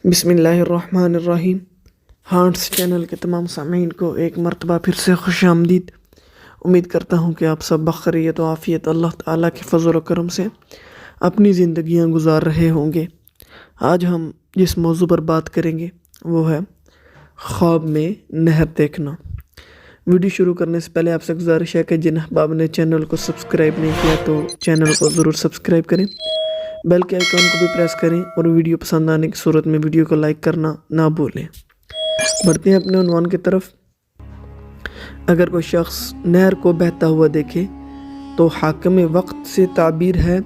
بسم اللہ الرحمن الرحیم۔ ہارٹس چینل کے تمام سامعین کو ایک مرتبہ پھر سے خوش آمدید۔ امید کرتا ہوں کہ آپ سب بخیریت و عافیت اللہ تعالیٰ کے فضل و کرم سے اپنی زندگیاں گزار رہے ہوں گے۔ آج ہم جس موضوع پر بات کریں گے وہ ہے خواب میں نہر دیکھنا۔ ویڈیو شروع کرنے سے پہلے آپ سے گزارش ہے کہ جن احباب نے چینل کو سبسکرائب نہیں کیا تو چینل کو ضرور سبسکرائب کریں، بیل کے آئیکن کو بھی پریس کریں اور ویڈیو پسند آنے کی صورت میں ویڈیو کو لائک کرنا نہ بھولیں۔ بڑھتے ہیں اپنے عنوان کی طرف۔ اگر کوئی شخص نہر کو بہتا ہوا دیکھے تو حاکم وقت سے تعبیر ہے،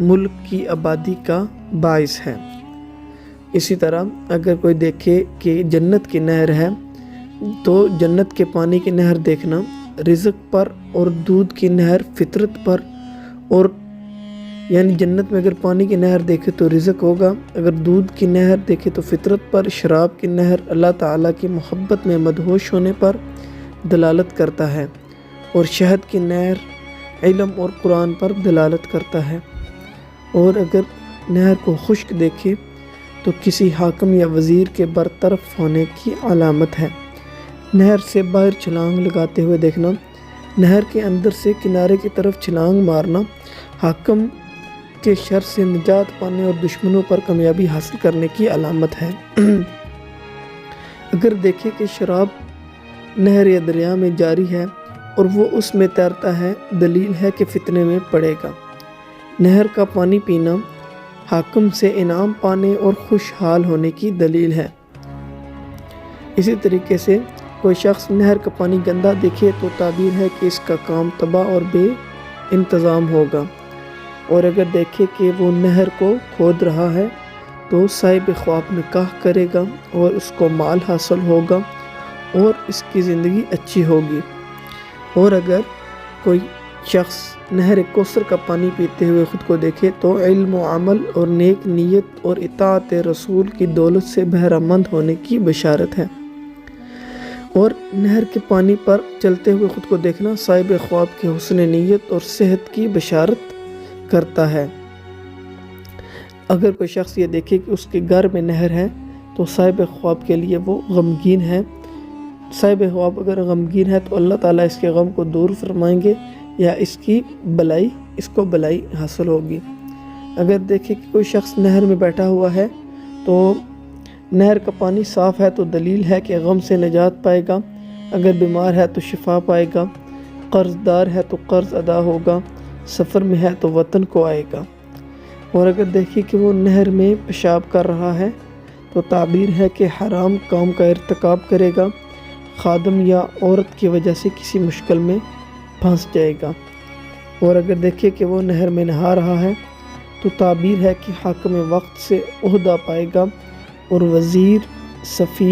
ملک کی آبادی کا باعث ہے۔ اسی طرح اگر کوئی دیکھے کہ جنت کی نہر ہے تو جنت کے پانی کی نہر دیکھنا رزق پر، اور دودھ کی نہر فطرت پر، اور یعنی جنت میں اگر پانی کی نہر دیکھے تو رزق ہوگا، اگر دودھ کی نہر دیکھے تو فطرت پر، شراب کی نہر اللہ تعالیٰ کی محبت میں مدہوش ہونے پر دلالت کرتا ہے، اور شہد کی نہر علم اور قرآن پر دلالت کرتا ہے، اور اگر نہر کو خشک دیکھے تو کسی حاکم یا وزیر کے برطرف ہونے کی علامت ہے۔ نہر سے باہر چھلانگ لگاتے ہوئے دیکھنا، نہر کے اندر سے کنارے کی طرف چھلانگ مارنا حاکم کے شر سے نجات پانے اور دشمنوں پر کامیابی حاصل کرنے کی علامت ہے۔ اگر دیکھے کہ شراب نہر یا دریا میں جاری ہے اور وہ اس میں تیرتا ہے، دلیل ہے کہ فتنے میں پڑے گا۔ نہر کا پانی پینا حاکم سے انعام پانے اور خوشحال ہونے کی دلیل ہے۔ اسی طریقے سے کوئی شخص نہر کا پانی گندا دیکھے تو تعبیر ہے کہ اس کا کام تباہ اور بے انتظام ہوگا، اور اگر دیکھے کہ وہ نہر کو کھود رہا ہے تو صاحب خواب نکاح کرے گا اور اس کو مال حاصل ہوگا اور اس کی زندگی اچھی ہوگی۔ اور اگر کوئی شخص نہر کوثر کا پانی پیتے ہوئے خود کو دیکھے تو علم و عمل اور نیک نیت اور اطاعت رسول کی دولت سے بہرہ مند ہونے کی بشارت ہے، اور نہر کے پانی پر چلتے ہوئے خود کو دیکھنا صاحب خواب کے حسن نیت اور صحت کی بشارت کرتا ہے۔ اگر کوئی شخص یہ دیکھے کہ اس کے گھر میں نہر ہے تو صاحب خواب کے لیے وہ غمگین ہے۔ صاحب خواب اگر غمگین ہے تو اللہ تعالیٰ اس کے غم کو دور فرمائیں گے یا اس کو بلائی حاصل ہوگی۔ اگر دیکھے کہ کوئی شخص نہر میں بیٹھا ہوا ہے تو نہر کا پانی صاف ہے تو دلیل ہے کہ غم سے نجات پائے گا، اگر بیمار ہے تو شفا پائے گا، قرض دار ہے تو قرض ادا ہوگا، سفر میں ہے تو وطن کو آئے گا۔ اور اگر دیکھیں کہ وہ نہر میں پیشاب کر رہا ہے تو تعبیر ہے کہ حرام کام کا ارتکاب کرے گا، خادم یا عورت کی وجہ سے کسی مشکل میں پھنس جائے گا۔ اور اگر دیکھیں کہ وہ نہر میں نہا رہا ہے تو تعبیر ہے کہ حاکم وقت سے عہدہ پائے گا اور وزیر، سفیر